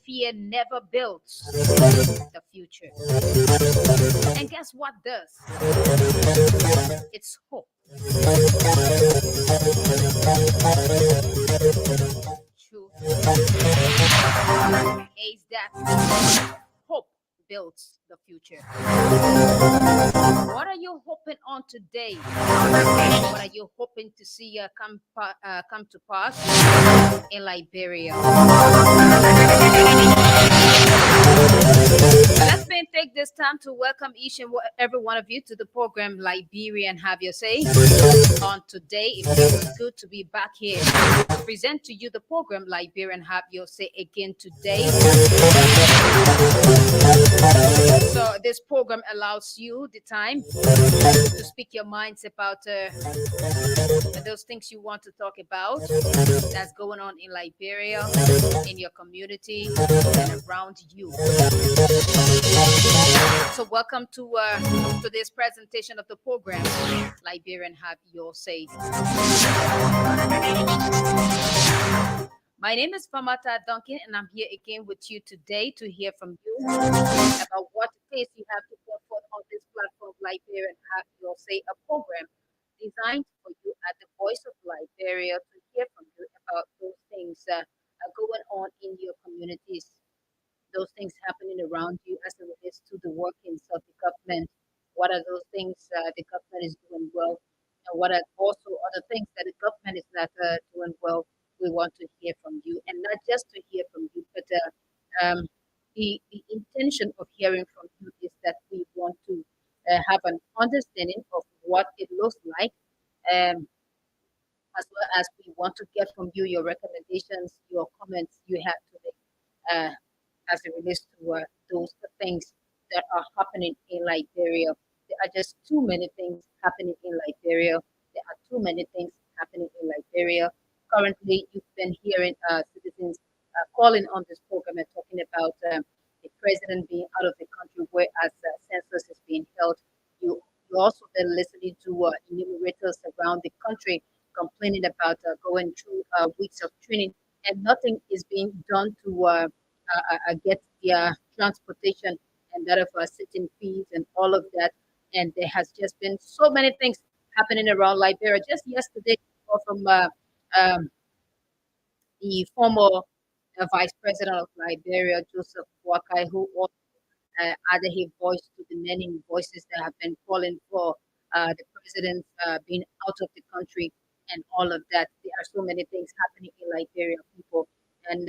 fear never builds the future. And guess what does? It's hope. True is that hope builds the future. What are you hoping on today? What are you hoping to see come to pass in Liberia? Let me take this time to welcome each and every one of you to the program Liberia and Have Your Say. On today, it feels good to be back here to present to you the program Liberia and Have Your Say again today. So this program allows you the time to speak your minds about those things you want to talk about that's going on in Liberia, in your community, and around you. So welcome to this presentation of the program, Liberian Have Your Say. My name is Famata Duncan, and I'm here again with you today to hear from you about what it is you have to put forth on this platform, Liberian Have Your Say, a program designed for you at the Voice of Liberia to hear from you about those things that are going on in your communities, those things happening around you as it relates to the workings of the government. What are those things the government is doing well, and what are also other things that the government is not doing well? We want to hear from you, and not just to hear from you, but the intention of hearing from you is that we want to have an understanding of what it looks like, um, as well as we want to get from you your recommendations, your comments you have to make as it relates to those things that are happening in Liberia. There are just too many things happening in Liberia. There are too many things happening in Liberia. Currently, you've been hearing citizens calling on this program and talking about the president being out of the country, whereas census is being held. You also been listening to enumerators around the country complaining about going through weeks of training, and nothing is being done to get their transportation and that of sitting fees and all of that. And there has just been so many things happening around Liberia. Just yesterday, from um, the former vice president of Liberia, Joseph Wakai, who also added his voice to the many voices that have been calling for the president being out of the country and all of that. There are so many things happening in Liberia, people. And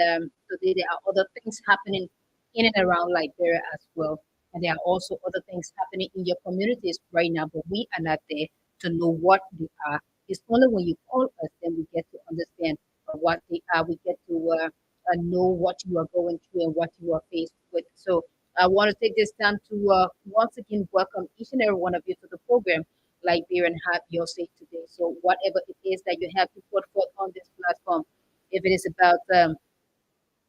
today there are other things happening in and around Liberia as well. And there are also other things happening in your communities right now, but we are not there to know what they are. It's only when you call us then we get to understand what they are. We get to know what you are going through and what you are faced with. So I want to take this time to once again welcome each and every one of you to the program, Liberia and Have Your Say today. So whatever it is that you have to put forth on this platform, if it is about the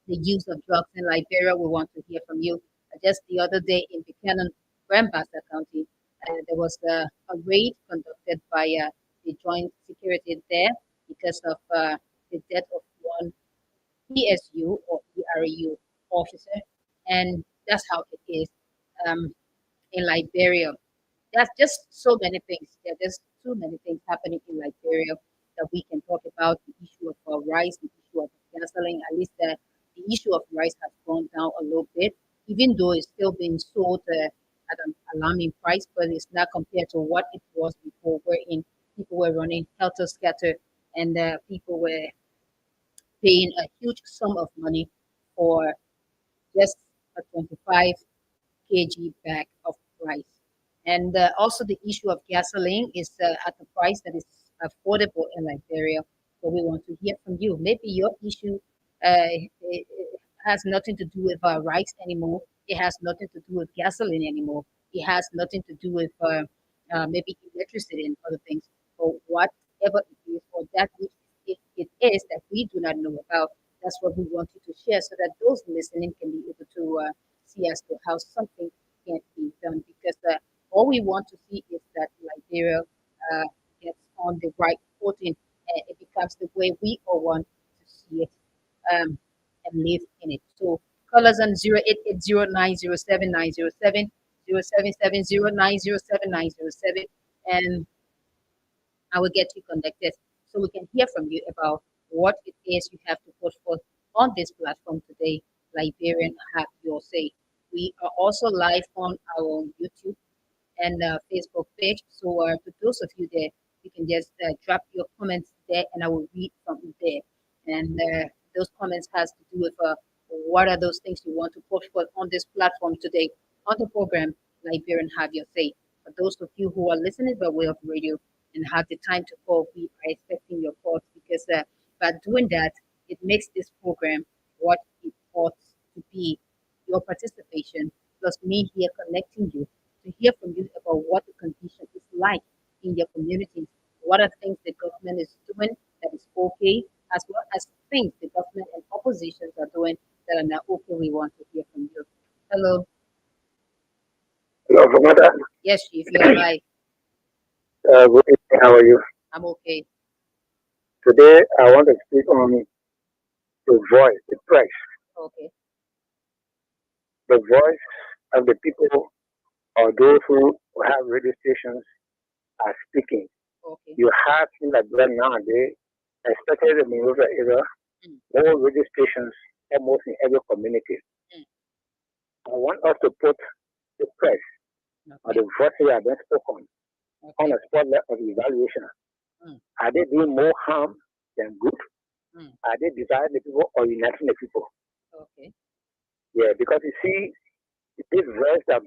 use of drugs in Liberia, we want to hear from you. Just the other day in Buchanan, Grandmaster County, there was a raid conducted by the joint security there because of the death of one PSU or ERU officer, and that's how it is in Liberia. There's just so many things. There are just too many things happening in Liberia that we can talk about. The issue of rice, the issue of gasoline. At least the issue of rice has gone down a little bit, even though it's still being sold at an alarming price, but it's not compared to what it was before, wherein people were running helter skelter and people were paying a huge sum of money for just a 25 kg bag of rice. And also the issue of gasoline is at a price that is affordable in Liberia. So we want to hear from you. Maybe your issue it has nothing to do with rice anymore. It has nothing to do with gasoline anymore. It has nothing to do with maybe electricity and other things. Or whatever it is, or that which it is that we do not know about. That's what we want you to share so that those listening can be able to see as to how something can be done. Because all we want to see is that Liberia gets on the right footing and it becomes the way we all want to see it and live in it. So Call us on 0880 0770 and I will get you connected so we can hear from you about what it is you have to put forth on this platform today. Liberian, have your say. We are also live on our YouTube and Facebook page. So to those of you there, you can just drop your comments there, and I will read from there. And those comments has to do with what are those things you want to put forth on this platform today on the program. Liberian, have your say. For those of you who are listening by way of radio and have the time to call, we are expecting your calls because by doing that, it makes this program what it ought to be. Your participation plus me here connecting you to hear from you about what the condition is like in your communities. What are things the government is doing that is okay, as well as things the government and oppositions are doing that are not okay. We want to hear from you. Hello. Hello, Mother. Yes, Chief, you are live. Good evening. How are you? I'm okay. Today, I want to speak on the voice, the press, Okay. the voice of the people or those who have radio stations are speaking. Okay. You have in that brand nowadays, especially the Monrovia area, Mm, more radio stations almost in every community. mm, I want us to put the press or okay. the voices that have been spoken on Okay. a spotlight of evaluation. Mm, Are they doing more harm than good? mm, Are they dividing the people or uniting the people? okay. Yeah, because you see, this verse that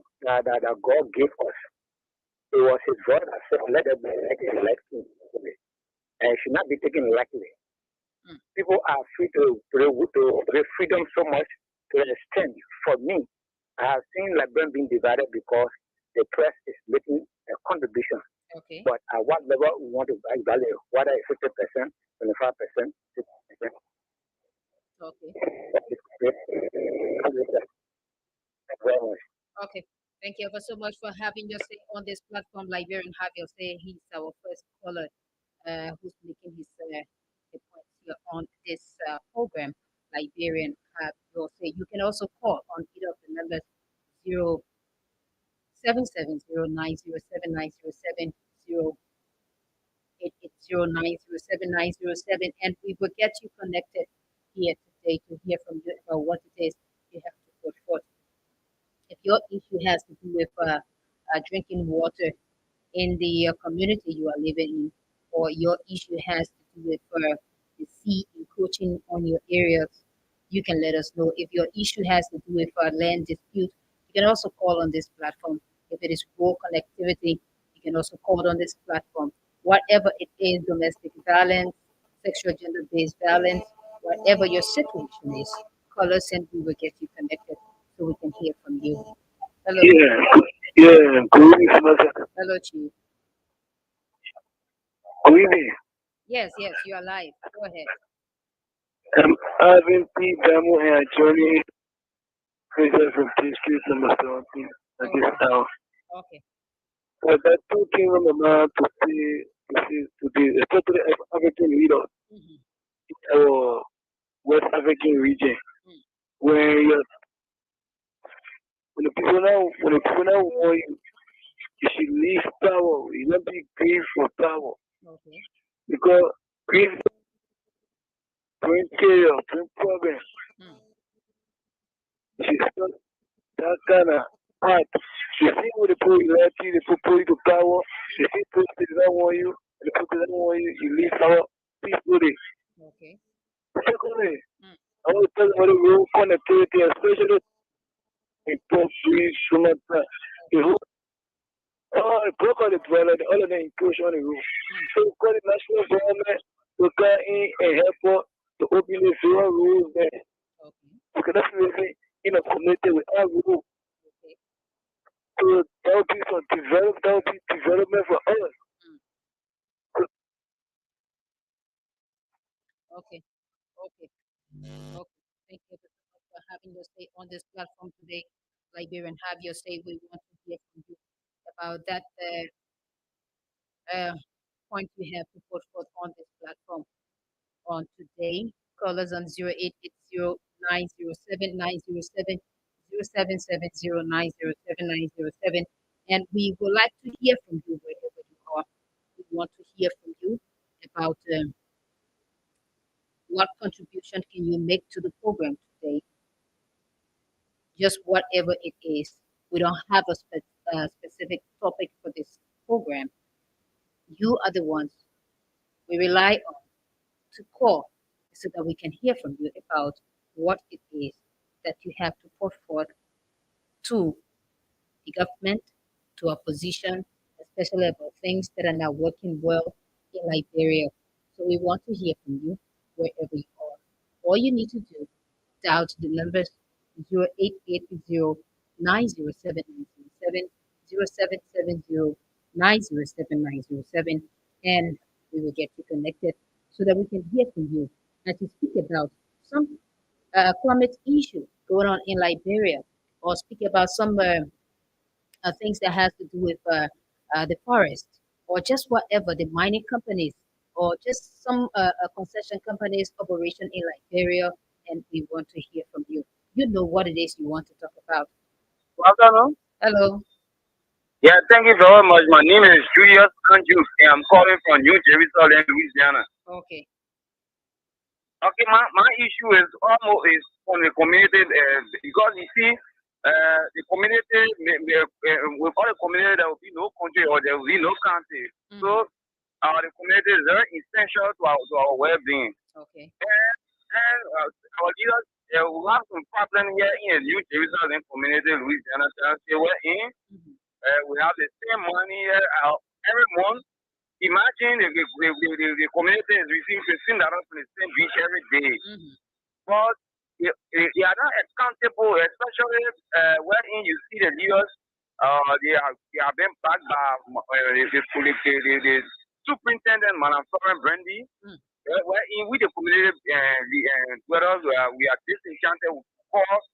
God gave us, it was His word that said, let them be elected. And it should not be taken lightly. Mm, People are free to freedom so much to an extent. For me, I have seen Liberian being divided because the press is making a contribution. okay. But at what level we want to value, whether it's 50%, 25%, 60%, Okay. very much. Okay. Thank you ever so much for having your say on this platform. Liberian, have your say. He's our first caller who's making his the points here on this program. Liberian, have your say. You can also call on either of the numbers 0770-907-907, and we will get you connected here today to hear from you about what it is you have to put forth. If your issue has to do with drinking water in the community you are living in, or your issue has to do with the sea encroaching on your areas, you can let us know. If your issue has to do with land dispute, you can also call on this platform. If it is poor connectivity, you can also call on this platform. Whatever it is, domestic violence, sexual gender-based violence, whatever your situation is, call us and we will get you connected so we can hear from you. Hello. Yeah, yeah, good evening, Mother. Hello, Chief. Good evening. Yes, yes, you are live. Go ahead. I've been P. Damo and Johnny, president from district number 17 at this Okay, town. okay. But that two things on the mind to see today, especially African leaders Mm-hmm. in our West African region, Mm, where when the people now want you, you should leave power. You not be grieved for power. okay. Because grief bring chaos, bring problems. Mm, You should stop that kind of part. You see when the people elect you, the people put you to power, the people that don't want you, the people that don't want you, you leave power peacefully. okay. Secondly, Mm, I want to tell you about the road connectivity, especially in poor streets, Sumatra. The whole broke all the dwelling, all of them encroach on the roof. mm, So we call the national government to come in and help us to open the zero rules there. okay. Because that's really in a community with our rules. Okay. So that would be that would be development for us. Mm, okay. Okay. Okay. Thank you so much for having your say on this platform today. Liberian, have your say. We want to hear from you about that uh, point you have to put forth on this platform on today. Call us on 0880 907 907 0770 907 907. And we would like to hear from you wherever you are. We want to hear from you about what contribution can you make to the program today, just whatever it is. We don't have a specific topic for this program. You are the ones we rely on to call so that we can hear from you about what it is that you have to put forth to the government, to opposition, especially about things that are not working well in Liberia. So we want to hear from you wherever you are. All you need to do, dial to the numbers 0880 907 and we will get you connected so that we can hear from you and to speak about some climate issue going on in Liberia, or speak about some things that has to do with the forest, or just whatever the mining companies, or just some concession companies operation in Liberia, and we want to hear from you. You know what it is you want to talk about. Good afternoon. Hello. Yeah, thank you very much. My name is Julius Andrews, and I'm calling from New Jerusalem, Louisiana. Okay. Okay, my issue is almost is from the community because you see, the community with all the community there will be no country or there will be no country. Mm. So the community is very essential to our well-being. Okay. And our leaders we have some problem here in New Jerusalem community, Louisiana. We're in. Mhm. We have the same money every month. Imagine the community is receiving $15 from the same beach every day. Mhm. But they are not accountable, especially wherein you see the leaders. They are being backed by the superintendent, Madam Florence Brandy. Mm. Wherein with the community, whether we are disenchanted with cause.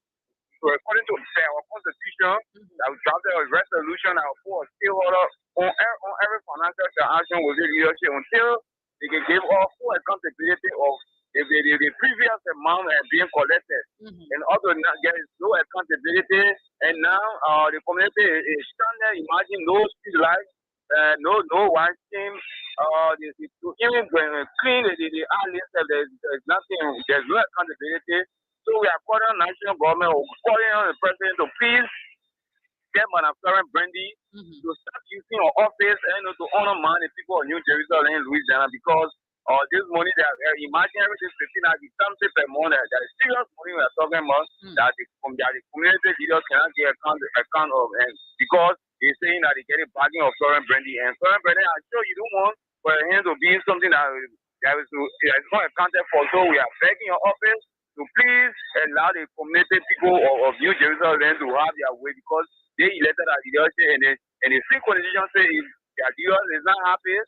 So according to our constitution, Mhm. that we drafted a resolution that will put a stakeholder on every financial transaction with the leadership until they can give us full accountability of the previous amount being collected. Mhm. And also now there is no accountability, and now the community is standing. Imagine no street lights, no washing, to even clean the islands. There's nothing. There's no accountability. So we are calling on national government, or calling on the president to please get Madam Florence Brandy Mhm. to start using her office and to honor the people of New Jerusalem and Louisiana, because this money that imagine everything 15 at something per month, that is serious money we are talking about, Mm. that the community leaders cannot get account of, and because they're saying that they get a bargain of Florence Brandy, and Florence Brandy, I'm sure you don't want for her hand to be something that is not accounted for. So we are begging your office to please allow the community people of New Jerusalem to have their way, because they elected as leadership, and the free constitution say if their leaders is not happy,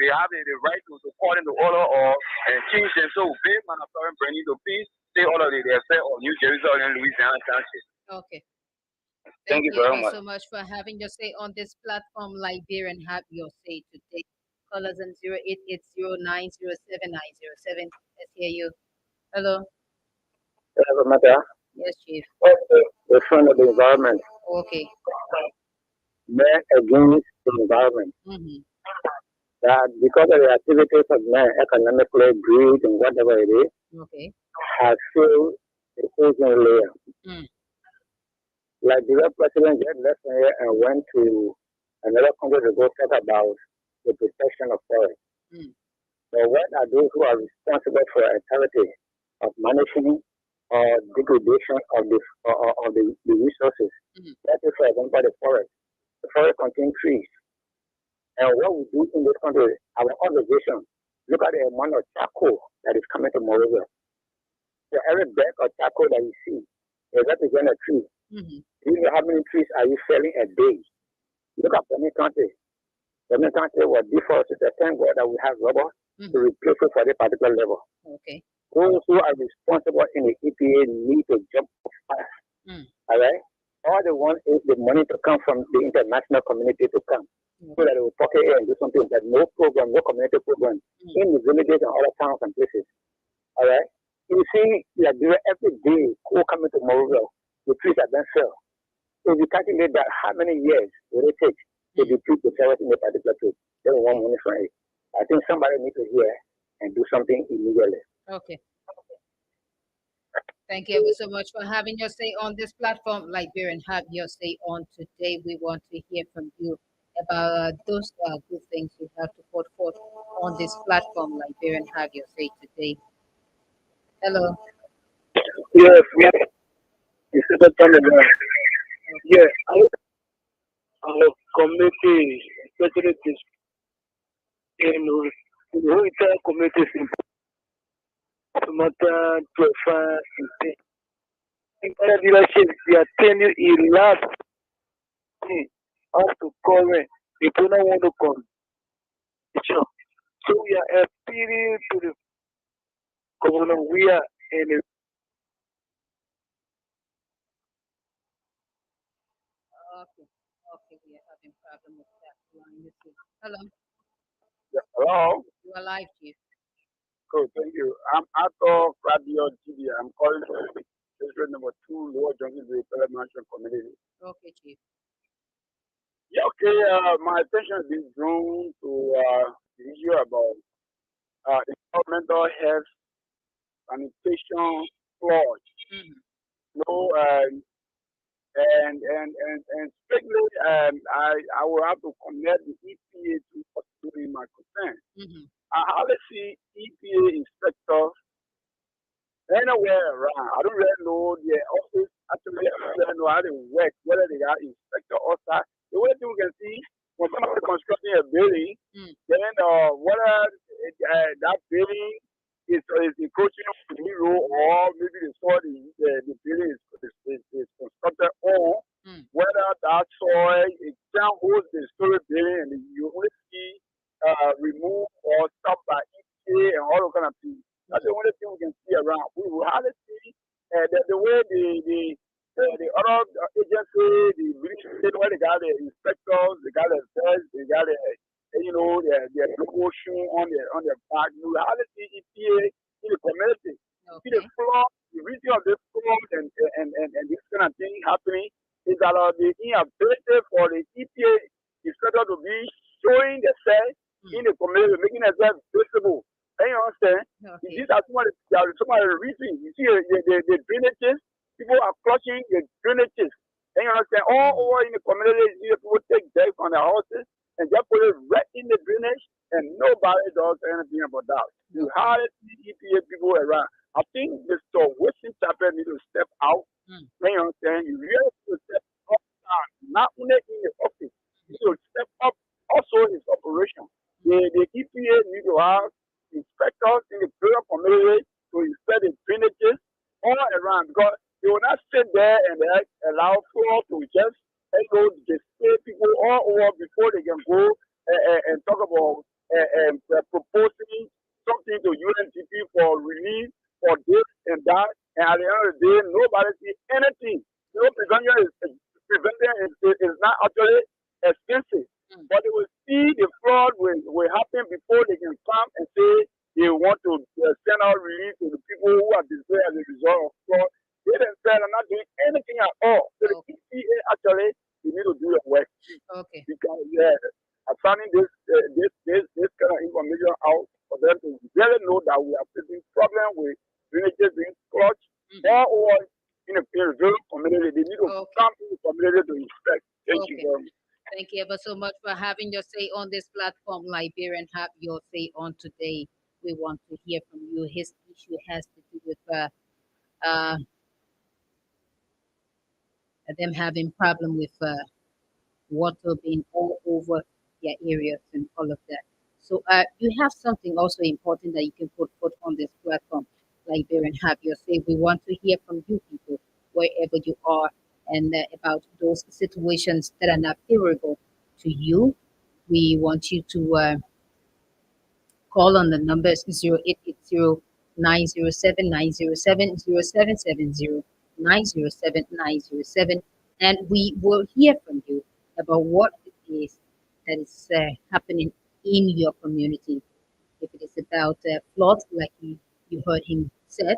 we have the right to call into order or change them. So we beg Madam Florence Brandy to please say all of the affair of New Jerusalem and Louisiana Township. Okay. Thank you very much. So much for having your say on this platform, Liberia, and have your say today. Call us on 0880 907 907. Let's hear you. Hello. Doesn't matter. Yes, Chief. The friend of the environment, Okay. men against the environment. Mm-hmm. That because of the activities of men, economically, greed, and whatever it is, Okay. has filled the ozone layer. Mm. Like the real president just left here and went to another country to go talk about the protection of forests. Mm. But what are those who are responsible for entirety of managing or degradation of the resources? Mm. That is, for example, the forest. The forest contains trees. And what we do in this country, our observation, look at the amount of charcoal that is coming to Moreover. So every bag of charcoal that you see, it represents a tree. Mm-hmm. Do you know how many trees are you felling a day? Look at Benin County. Benin County was deforested. Thank God that we have rubber to replace it for the particular level. Okay. Those who are responsible in the EPA need to jump fast. Mm. All right? All they want is the money to come from the international community to come. So that they will pocket it and do something. There's no program, no community program in the villages and other towns and places. All right? You see, Liberia every day, who coming to Monrovia, the trees are then sell. So if you calculate that, how many years will it take to deplete the terrace in a particular place? They will want money from it. I think somebody needs to hear and do something immediately. Okay. Thank you ever so much for having your say on this platform. Liberian, have your say on today. We want to hear from you about those good things you have to put forth on this platform. Liberian, have your say today. Hello. Yes, yes. You see that kind of yeah, our community, especially this in the entire community, matter to find entire dealership, they are telling you a lot us to current. They do not want to come. So we are appealing to the governor. We are in a Okay. Okay, we are having problem with that line. You see. Hello. Yeah, hello. You are live, Chief. Cool, thank you. I'm out of Radio TV. I'm calling for district number 2, Lower Junction Management Community. Okay, Chief. Yeah, okay. My attention has been drawn to the issue about environmental health, sanitation, flood. Mm-hmm. No, and strictly, I will have to connect the EPA to pursuing my concern. Mm-hmm. I hardly see EPA inspectors anywhere around. I don't really know their office. Actually, I don't really know how they work, whether they are inspector or staff. The only thing we can see when somebody constructing a building, then whether that building is encroaching on the road or maybe the soil the building is constructed on, whether that soil is down holds the storage building and you only see remove or stop by EPA and all those kind of things. That's the only thing we can see around. We will hardly see the way the other agency, the British state, where they got the inspectors, they got the vets, they got the their logo shoe on their back. We will hardly see EPA in the community. Okay. See the flood, the reason of this flood and this kind of thing happening is that the inability for the EPA inspector to be showing themselves in the community, making themselves visible. You understand? Okay. These are some of the reasons. You see the drainages, people are flushing the drainages. You understand? All over in the community, you see people take dirt on their houses and just put it right in the drainage, and nobody does anything about that. You hardly see EPA people around. I think Mr. Wilson Chapel needs to step out. You understand? You really need to step up, not only in the office, you need to step up also in operation. The EPA need to have inspectors in the rural community to inspect the drainages all around because they will not sit there and allow flood to just display people all over before they can go and talk about proposing something to UNDP for relief for this and that. And at the end of the day, nobody sees anything. Prevention is not actually expensive. But they will see the fraud will happen before they can come and say they want to send out relief to the people who are displaced as a result of fraud. They themselves are not doing anything at all. So the EPA actually they need to do their work. Okay. Because I'm finding this kind of information out for them to really know that we are facing problem with drainages being clogged or in a rural community. They need to come in the community to inspect. Thank you very much. Thank you ever so much for having your say on this platform. Liberian, have your say on today. We want to hear from you. His issue has to do with uh, them having problem with water being all over their areas and all of that. So you have something also important that you can put on this platform. Liberian, have your say. We want to hear from you people wherever you are and about those situations that are not favorable to you. We want you to call on the numbers 0880 907 907 0770 907 907, and we will hear from you about what it is that is happening in your community. If it is about flood, like you heard him said,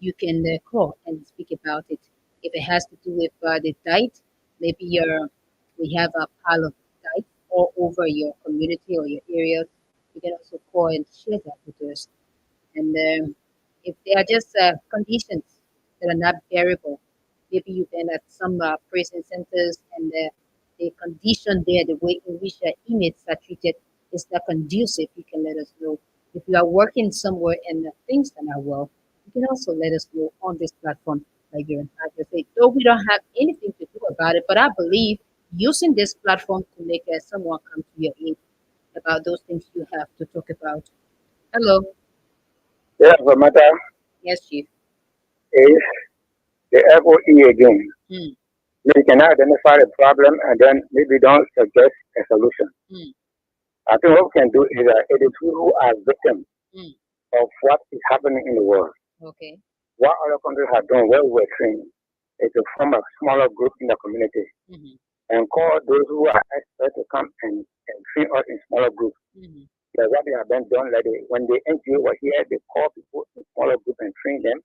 you can call and speak about it. If it has to do with the diet, maybe we have a pile of diet all over your community or your area. You can also call and share that with us. And if they are just conditions that are not bearable, maybe you've been at some prison centers and the condition there, the way in which inmates are treated is not conducive. You can let us know. If you are working somewhere and things are not well, you can also let us know on this platform. Like you're say, though we don't have anything to do about it, but I believe using this platform to make someone come to your aid about those things you have to talk about. Hello. Yeah, the matter Yes, Chief. is the FOE again. Mm, We can identify the problem and then maybe don't suggest a solution. mm, I think what we can do is it is who are victims mm. of what is happening in the world. Okay. What other countries have done where we're trained is to form a smaller group in the community Mm-hmm, and call those who are experts to come and train us in smaller groups. mm-hmm, Like what they have been done, like when the NGO were here, they called people in smaller groups and trained them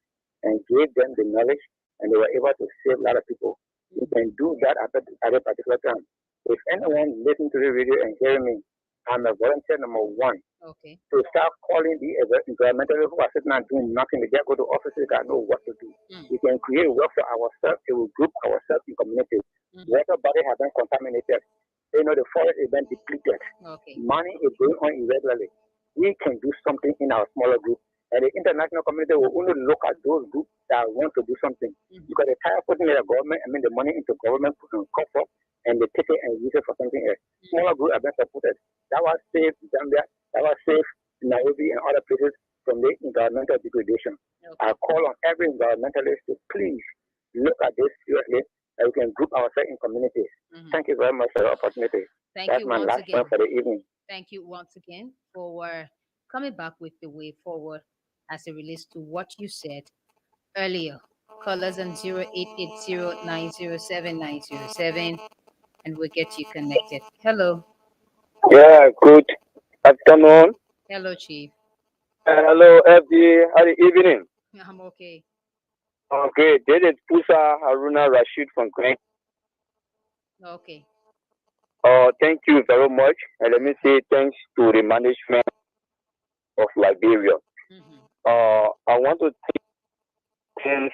and gave them the knowledge, and they were able to save a lot of people. You mm-hmm. can do that at a particular time. If anyone listening to the radio and hearing me, I'm a volunteer number one Okay. to start calling the environmentalists who are sitting and doing nothing. They just go to offices that know what to do. Mm, We can create work for ourselves. It will group ourselves in communities. mm-hmm. Water body has been contaminated. The forest has been depleted. Okay. Money is going on irregularly. We can do something in our smaller group. And the international community will only look at those groups that want to do something. Mm-hmm, Because they tired putting the government, the money into government coffers and they take it and use it for something else. Smaller groups have been supported. That was saved Zambia, that was saved Nairobi and other places from the environmental degradation. I okay. call on every environmentalist to please look at this seriously and we can group ourselves in communities. Mm-hmm. Thank you very much for the opportunity. Thank That's you my once last point again. for the evening. Thank you once again for coming back with the way forward as it relates to what you said earlier. Call us on 0880 and we'll get you connected. Hello. Yeah, good afternoon. Hello, Chief. Hello, FD. How the evening? I'm okay. Okay, this is Pusa Haruna Rashid from Green. Okay. Thank you very much. And let me say thanks to the management of Liberia. Mm-hmm. I want to thank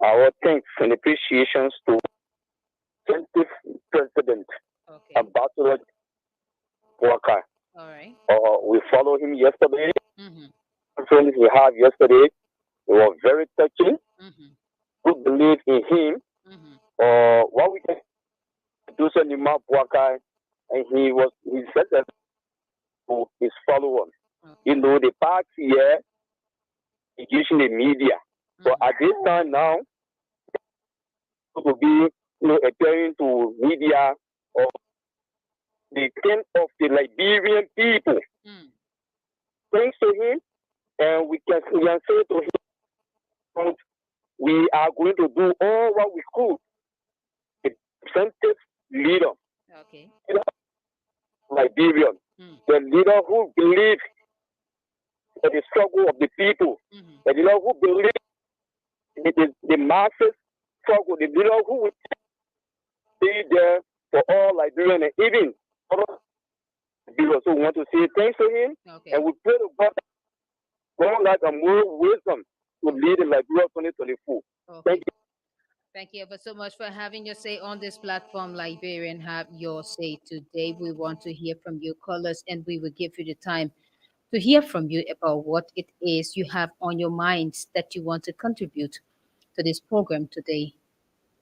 our thanks and appreciations to 20th President Okay. Ambassador Walker. All right. We followed him yesterday. Mm-hmm. Friends we had yesterday, they were very touching. Mm-hmm. We believe in him. Mm-hmm. What we can do so Nima Walker, and he said that to his followers. Okay. The past year, using the media. But Mm-hmm. at this time now, to be appearing to media of the king of the Liberian people. Mm. Thanks to him, and we can say to him, we are going to do all what we could. The representative leader, Okay. Liberian, Mm. the leader who believes in the struggle of the people, Mm-hmm. the leader who believes in the masses struggle, the leader who will be there for all Liberians and even other Liberians. So we want to say thanks to him, Okay. and we pray to God like a more wisdom to lead in Liberia 2024. Okay. Thank you. Thank you ever so much for having your say on this platform, Liberian. Have your say today. We want to hear from you, callers, and we will give you the time to hear from you about what it is you have on your minds that you want to contribute to this program today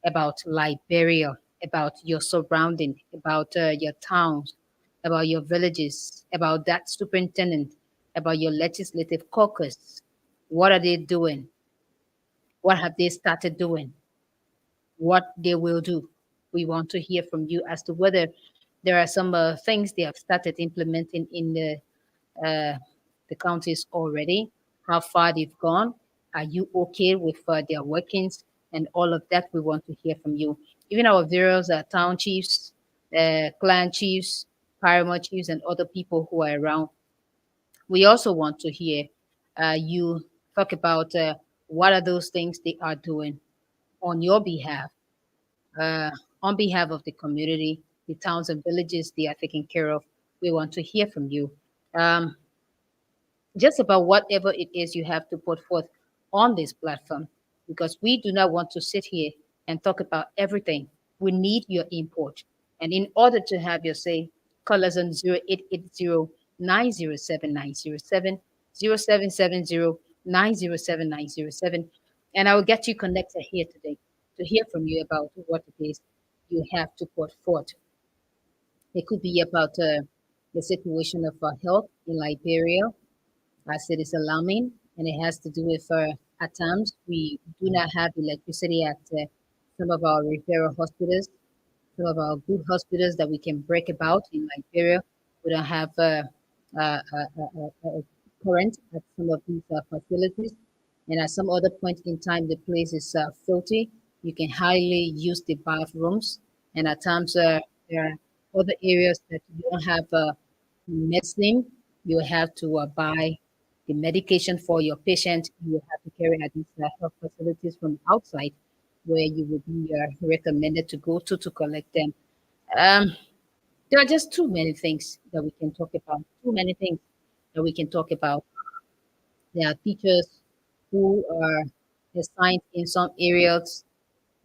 about Liberia, about your surrounding, about your towns, about your villages, about that superintendent, about your legislative caucus. What are they doing? What have they started doing? What they will do? We want to hear from you as to whether there are some things they have started implementing in the counties already, how far they've gone. Are you okay with their workings and all of that? We want to hear from you. Even our various town chiefs, clan chiefs, paramount chiefs, and other people who are around. We also want to hear you talk about What are those things they are doing on your behalf, uh, on behalf of the community, the towns and villages they are taking care of? We want to hear from you. Um, just about whatever it is you have to put forth on this platform, because we do not want to sit here and talk about everything. We need your input. And in order to have your say, call us on 0880 907 907, 0770 907 907, and I will get you connected here today to hear from you about what it is you have to put forth. It could be about the situation of health in Liberia. As it is alarming, and it has to do with at times we do not have electricity at some of our referral hospitals, some of our good hospitals that we can break about in Liberia. We don't have current at some of these facilities, and at some other point in time, the place is filthy. You can hardly use the bathrooms, and at times there are other areas that you don't have medicine. You have to buy the medication for your patient. You will have to carry out these health facilities from outside, where you would be recommended to go to collect them. Um, there are just too many things that we can talk about. Too many things that we can talk about. There are teachers who are assigned in some areas.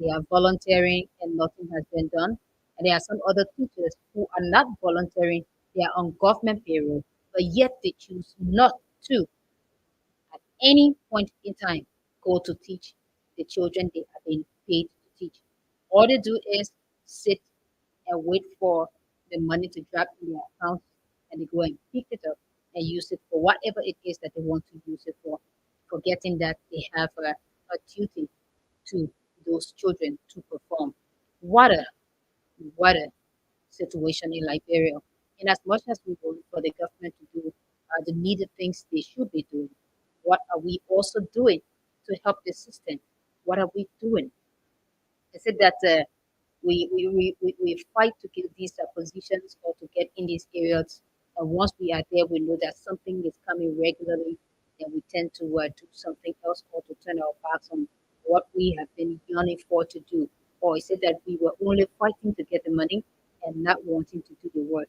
They are volunteering and nothing has been done. And there are some other teachers who are not volunteering. They are on government payroll, but yet they choose not to, at any point in time, go to teach the children they are being paid to teach. All they do is sit and wait for the money to drop in their account, and they go and pick it up and use it for whatever it is that they want to use it for, forgetting that they have a duty to those children to perform. What a what a situation in Liberia. In as much as we want for the government to do the needed things they should be doing, what are we also doing to help the system? What are we doing? I said that we fight to get these positions or to get in these areas. And once we are there, we know that something is coming regularly, and we tend to do something else or to turn our backs on what we have been yearning for to do. Or is it that we were only fighting to get the money and not wanting to do the work?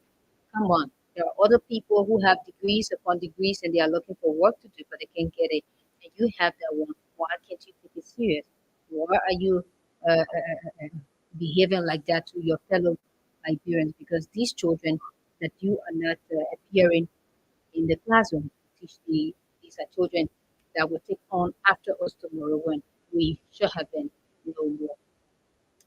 Come on. There are other people who have degrees upon degrees and they are looking for work to do, but they can't get it. And you have that one. Why can't you take it serious? Why are you behaving like that to your fellow Liberians? Because these children that you are not appearing in the classroom to teach these are children that will take on after us tomorrow when we should have been no more.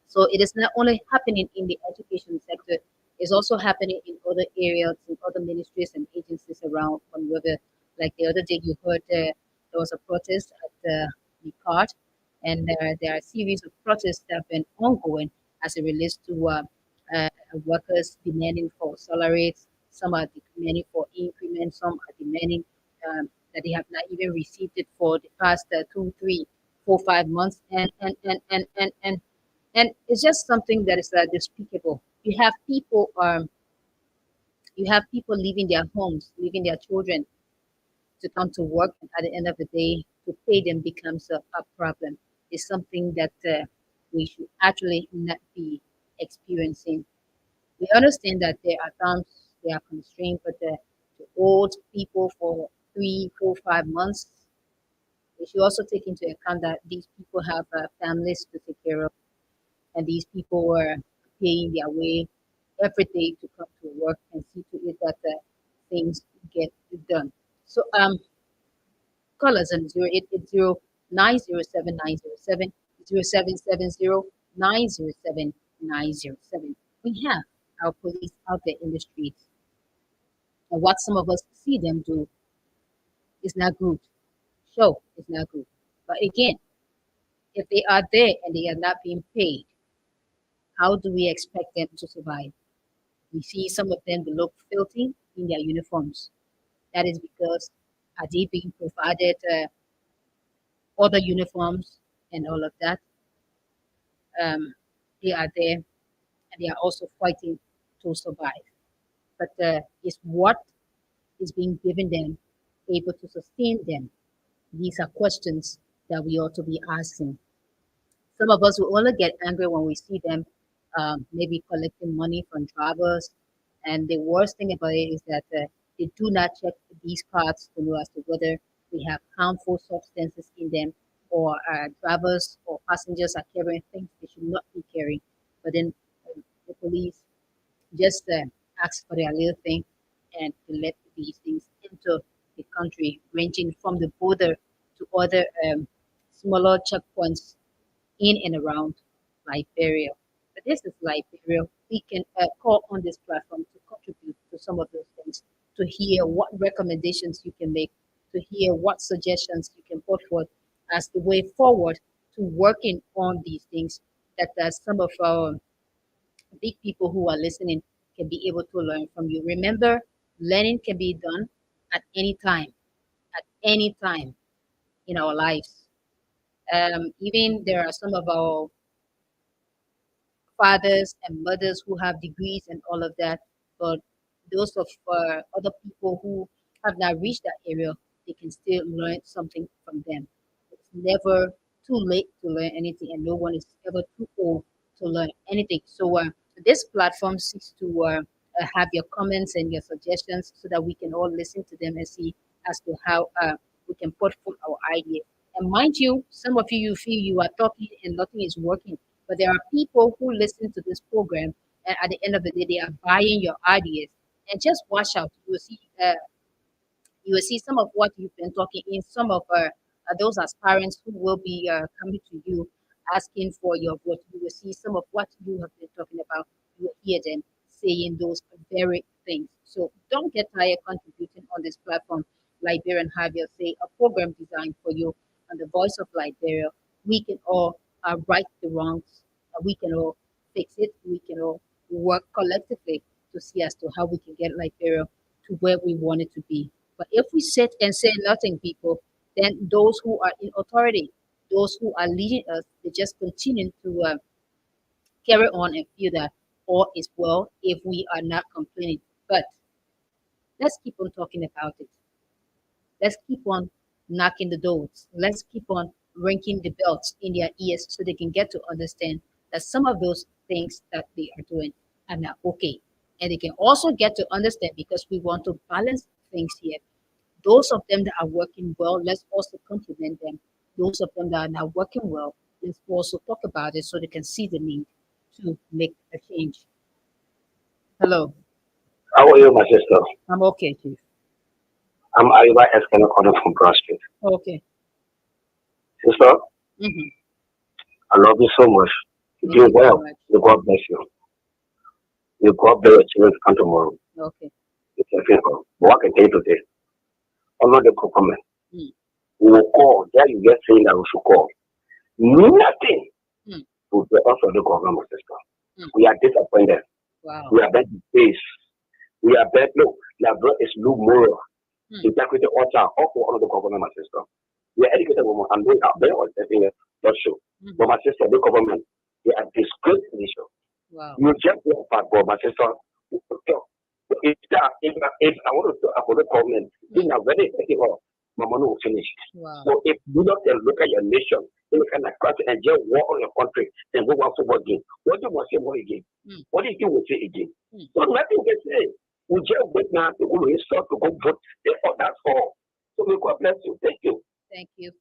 So it is not only happening in the education sector, it's also happening in other areas, in other ministries and agencies around on whether, like the other day you heard there was a protest at the court, and there are a series of protests that have been ongoing as it relates to workers demanding for salaries. Some are demanding for increments, some are demanding that they have not even received it for the past 2, 3, 4, 5 months, and it's just something that is despicable. You have people leaving their homes, leaving their children to come to work, and at the end of the day, to pay them becomes a problem. It's something that we should actually not be experiencing. We understand that there are times they are constrained, but to hold people for 3, 4, 5 months, we should also take into account that these people have families to take care of, and these people were paying their way every day to come to work and see to it that things get done. So call us on 0880 907 907, 0770 907 907. We have our police out there in the streets, and what some of us see them do is not good. Sure, it's not good. But again, if they are there and they are not being paid, how do we expect them to survive? We see some of them look filthy in their uniforms. That is because are they being provided other uniforms and all of that? They are there and they are also fighting to survive. But is what is being given them able to sustain them? These are questions that we ought to be asking. Some of us will only get angry when we see them maybe collecting money from drivers. And the worst thing about it is that they do not check these cards to know as to whether we have harmful substances in them or drivers or passengers are carrying things they should not be carrying. But then the police just ask for their little thing and to let these things into the country, ranging from the border to other smaller checkpoints in and around Liberia. But this is Liberia. We can call on this platform to contribute to some of those things, to hear what recommendations you can make, to hear what suggestions you can put forth as the way forward to working on these things that some of our big people who are listening can be able to learn from you. Remember, learning can be done at any time in our lives. Even there are some of our fathers and mothers who have degrees and all of that, but those of other people who have not reached that area, they can still learn something from them. It's never too late to learn anything, and no one is ever too old to learn anything. So this platform seeks to have your comments and your suggestions so that we can all listen to them and see as to how we can put forth our ideas. And mind you, some of you feel you are talking and nothing is working, but there are people who listen to this program, and at the end of the day, they are buying your ideas. And just watch out. You will see some of what you've been talking in some of those aspirants who will be coming to you asking for your vote. You will see some of what you have been talking about. You will hear them saying those very things. So don't get tired contributing on this platform. Liberian have your say, a program designed for you on the voice of Liberia. We can all right the wrongs. We can all fix it. We can all work collectively to see as to how we can get Liberia to where we want it to be. But if we sit and say nothing, people, then those who are in authority, those who are leading us, they just continue to carry on and feel that all is well if we are not complaining. But let's keep on talking about it. Let's keep on knocking the doors. Let's keep on ringing the bells in their ears so they can get to understand that some of those things that they are doing are not okay. And they can also get to understand because we want to balance things here. Those of them that are working well, let's also compliment them. Those of them that are not working well, let's also talk about it so they can see the need to make a change. Hello, How are you, my sister? I'm okay, Chief. I'm Ariba Eskana calling from Broad Street. Okay. Sister, Mm-hmm. I love you so much. You Thank do you very well. much. May God bless you. May God bless your children to come tomorrow. Okay. You can feel God. But what I can tell you today, honor the comment. Mm. We will call. There you get saying that we should call. Nothing Mm. will be us for the government, my sister. Mm. We are disappointed. Wow. We are bad face. We are bad. Look, Labrador is look moral. Mm. Integrity, altar, all for honor the government, my sister. We are educated women. I'm doing out there on the not sure. Mhm. But my sister, the government, they are disgraced nation. Wow. You just go apart, but my sister, if I want to talk about the government, Mm. you know, when they take it off, my money will finish. Wow. So if you don't look at your nation, you kind of crash and just war on your country and go out football game, what do you want to say more again? Mm. What do you think will say again? Mm. So nothing can say. We just wait now to go to go vote. Therefore, that's all. So may God bless you. Thank you. Thank you.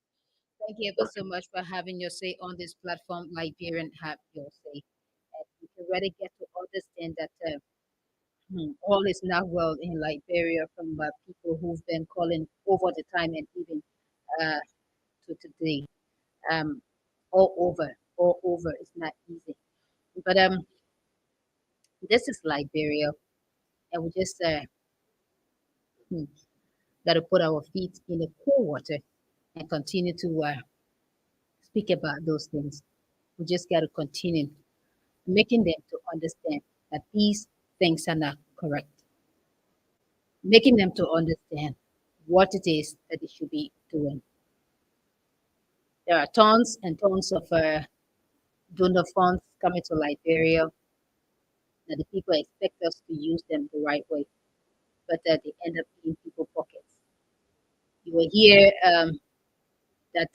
Thank you ever so much for having your say on this platform. Liberian have your say. And we can really get to understand that all is not well in Liberia from people who've been calling over the time and even uh, to today. Um, all over. It's not easy. But this is Liberia, and we just hmm, got to put our feet in the cool water and continue to speak about those things. We just got to continue making them to understand that these things are not correct, making them to understand what it is that they should be doing. There are tons and tons of donor funds coming to Liberia that the people expect us to use them the right way, but that they end up in people's pockets. You will hear that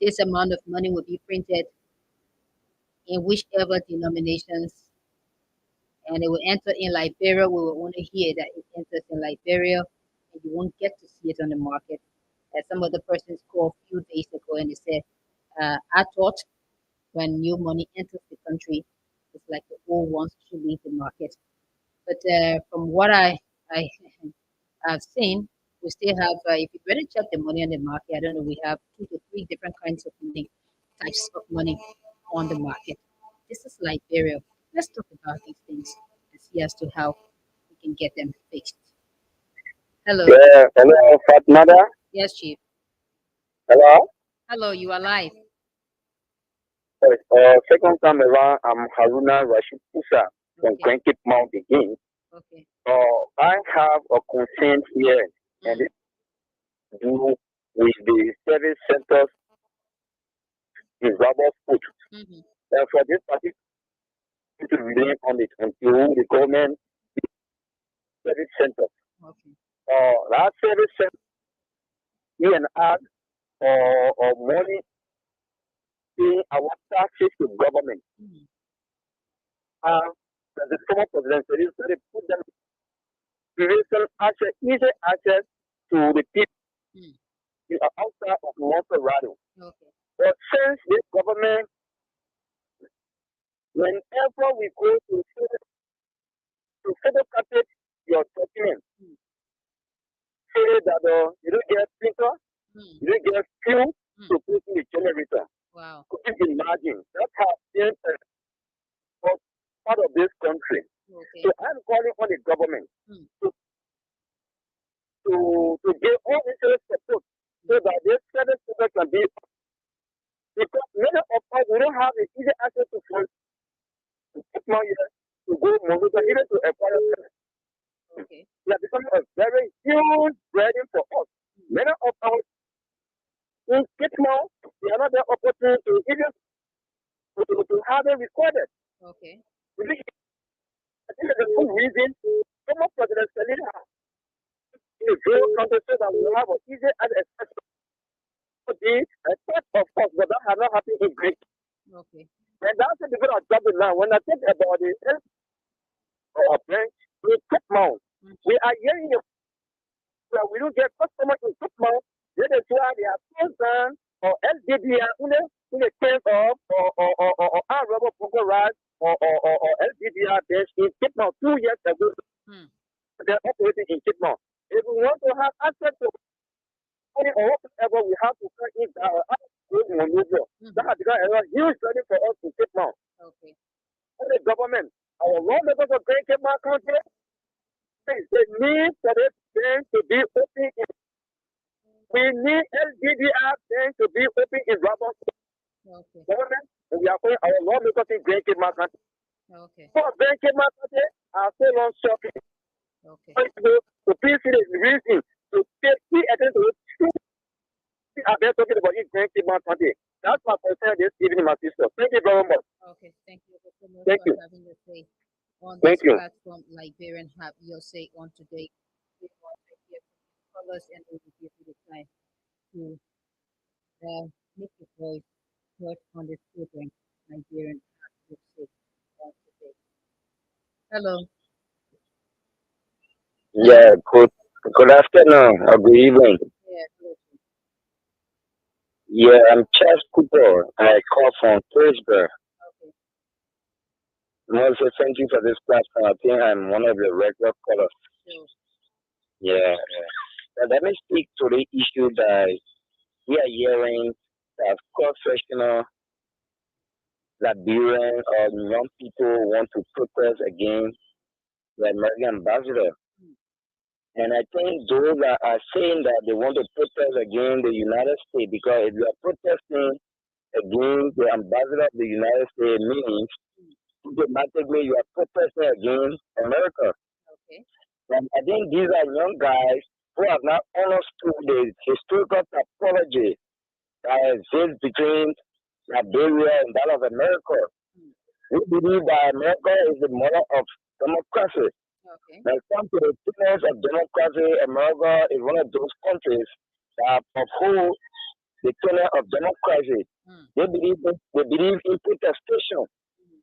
this amount of money will be printed in whichever denominations, and it will enter in Liberia. We will only hear that it enters in Liberia, and you won't get to see it on the market. As some other persons called a few days ago, and they said, I thought when new money enters the country, it's like the old ones should leave the market. But from what I have seen, we still have, if you really check the money on the market, I don't know, we have 2 to 3 different kinds of money, types of money on the market. This is Liberia. Let's talk about these things and see as to how we can get them fixed. Hello. Yeah, hello, Fat Mother. Yes, Chief. Hello. Hello, you are live. Second time around, I'm Haruna Rashid Pusa from Okay. Cranky Mount again. Okay. I have a concern here, and Mm. it do with the service centers in rubber food. Mm-hmm. For this particular to remain on it until the government service center. Okay. That service center, we and add or money paying our taxes to government. Mm. The former president said they put them prevention access, easy access to the people Mm. outside of Monterrey. Okay. But since this government, whenever we go to photocopy your document, Mm. say that you don't get printer, Mm. you don't get fuel Mm. to put in the generator. Wow. Could you imagine? That's how things was part of this country. Okay. So I'm calling on the government Mm. to give all interest support so that this service sector can be, because many of us we don't have the easy access to funds to put money here to go Mongolia, even to acquire service. Okay. It has become a very huge burden for us. Many of us in Kitmau, they are not the opportunity to even to have it recorded. Okay. I think that's the full reason some of President Selina in the real country so that we have an easy and accessible to be a part of us, but that has not happened in Greece. Okay. And that's the difference of trouble now. When I think about the health of branch in Kitmau, Mm. we are hearing that we don't get customers in Kitmau. That is why they are closed down or LDBR in the case of or our rubber poker ride or LDBR bench in Kitmau 2 years ago. Mm. They're operating in Kitmau. If we want to have access to money or whatever, we have to cut it down. Mm. That has become a huge burden for us to Kitmau. Okay. The government, our lawmakers of Great Kitmau County, the need for this bank to be open. We need LDDR bank to be open in rubber Okay. government, and we are calling our lawmakers in Great Kitmau County. Okay. For Great Kitmau County, are still on shopping. Okay. To please see the reason to take key attention to it. I've been talking about it Great Kitmau County. That's my concern this evening, my sister. Thank you very much. Okay. Thank you so much Thank for you. having your say on Thank this you. platform. Liberian have your say on today. We want to hear from callers, and we will give you the time to make your voice heard on this program. Liberian have your say on today. Hello. Yeah, good afternoon or good evening. Yeah. Hello. Yeah, I'm Charles Cooper. I call from Pittsburgh. Okay. And also, thank you for this platform. I think I'm one of the regular callers. So, Yeah. But let me speak to the issue that we are hearing that professional Liberian or young people want to protest against the American ambassador. And I think those that are saying that they want to protest against the United States, because if you are protesting against the ambassador of the United States, means automatically you are protesting against America. okay. And I think these are young guys who have not understood the historical topology that exists between Liberia and that of America. We believe that America is the mother of democracy. Okay. When it comes to the tenets of democracy, America is one of those countries that uphold the killer of democracy. They believe in protestation.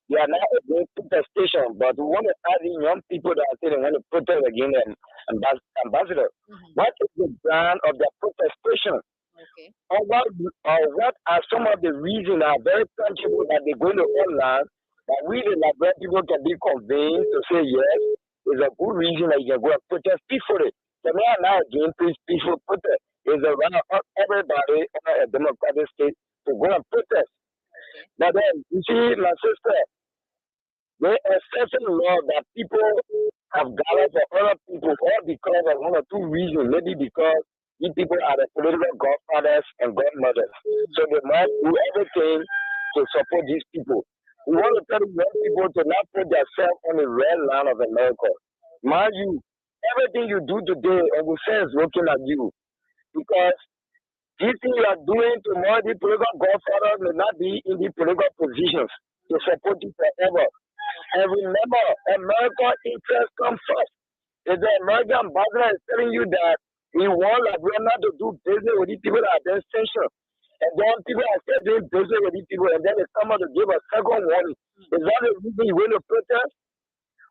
They are not against protestation, but we want to add in young people that say they want to protest against the ambassador. What is the ground of their protestation? Okay. What are some of the reasons that are very tangible that they're going to online that we, the Liberian people, can be convinced to say yes, is a good reason that you can go and protest peacefully. So me, I'm not against peaceful protest. It's a right of everybody in a democratic state to go and protest. Okay. Now then, you see, my sister, there are certain laws that people have gathered for other people, all because of one or two reasons. Maybe because these people are the political godfathers and godmothers. So they must do everything to support these people. We want to tell young people to not put themselves on the red line of America. Mind you, everything you do today, I will say is looking at you. Because this thing you are doing tomorrow, the political godfathers may not be in the political positions to support you forever. And remember, American interests come first. If the American ambassador is telling you that we want Liberia to do business with these people that are then sanctioned, and then people are still doing business with these people, and then they come out to give a second warning. Is that the reason you going to protest?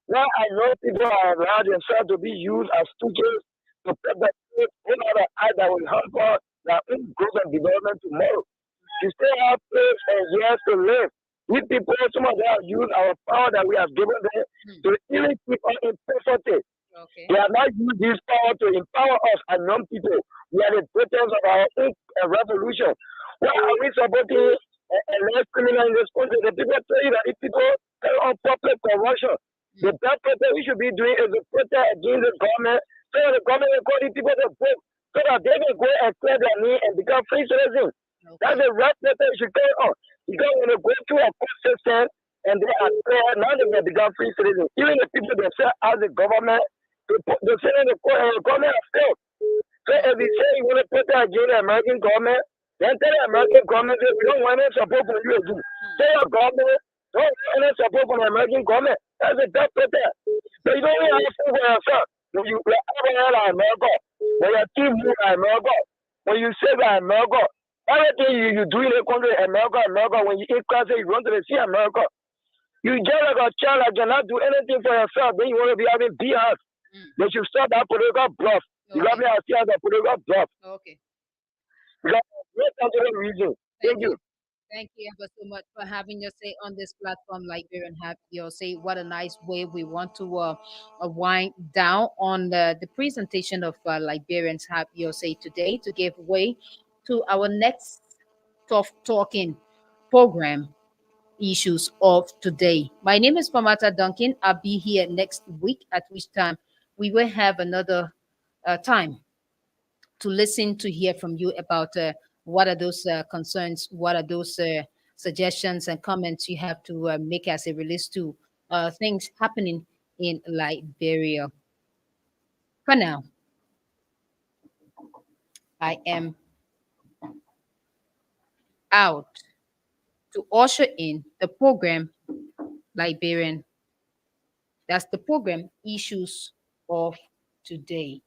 Well, I know people are allowed themselves to be used as stooges to perpetrate one other act that will hamper their own growth and development tomorrow. You still have place and years to live. We people, some of them have used our power that we have given them to really keep us in poverty. Okay. They have not used this power to empower us as young people. We are the victims of our own revolution. Why are we supporting a less criminal in this country? The people tell you that if people carry on public corruption, the best protest we should be doing is to protest against the government, so the government will call these people to vote, so that they can go and clear their need and become free citizens. Okay. That's the right protest we should carry on. Because when they go through a court system and they are clear, now they can become free citizens. Even the people themselves as the government, they say in the court and the government has failed. So if you say you want to protest against the American government, then tell the American government that we don't want any support from you again. Tell your government, don't want any support from the American government. That's a bad protest. So you don't even have to for yourself. When you ever like America, when your team move like America, when you say like America, everything you do in the country, America, when you in class, you run to the sea, America. You just like a child that cannot do anything for yourself, then you want to be having BS. They should stop that political bluff. You got me as a political bluff. Okay. Because no tangible reason. Thank you. Thank you ever so much for having your say on this platform, Liberian Have Your Say. What a nice way we want to wind down on the presentation of Liberians Have Your Say today to give way to our next tough talking program issues of today. My name is Pamata Duncan. I'll be here next week, at which time we will have another time to listen to hear from you about what are those concerns, what are those suggestions and comments you have to make as it relates to things happening in Liberia. For now, I am out to usher in the program Liberian. That's the program issues of today.